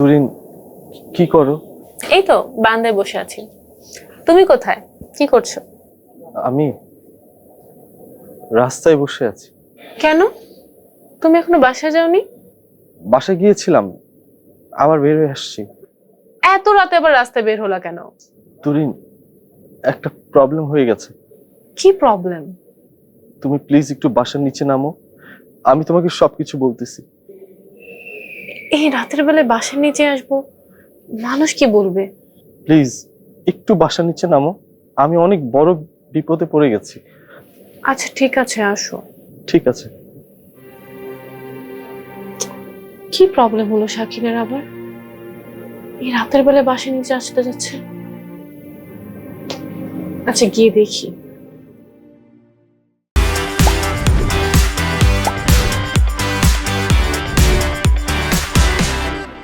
তুরিন, কি করো? এই তো বারান্দায় বসে আছি। তুমি কোথায়, কি করছো? আমি রাস্তায় বসে আছি। কেন, তুমি এখনো বাসায় যাওনি? বাসায় গিয়েছিলাম, আবার বের হয়ে আসছি। এত রাতে আবার রাস্তায় বের হলা কেন? তুরিন, একটা প্রবলেম হয়ে গেছে। কি প্রবলেম? তুমি প্লিজ একটু বাসার নিচে নামো, আমি তোমাকে সবকিছু বলতেছি। এই রাতের বেলায় বাসার নিচে আসবো, মানুষ কি বলবে? প্লিজ একটু বাসার নিচে নামো, আমি অনেক বড় বিপদে পড়ে গেছি। আচ্ছা ঠিক আছে, আসো। ঠিক আছে। কি প্রবলেম হলো শাকিলের আবার? এই রাতের বেলায় বাসার নিচে আসতে যাচ্ছে। আচ্ছা গিয়ে দেখি।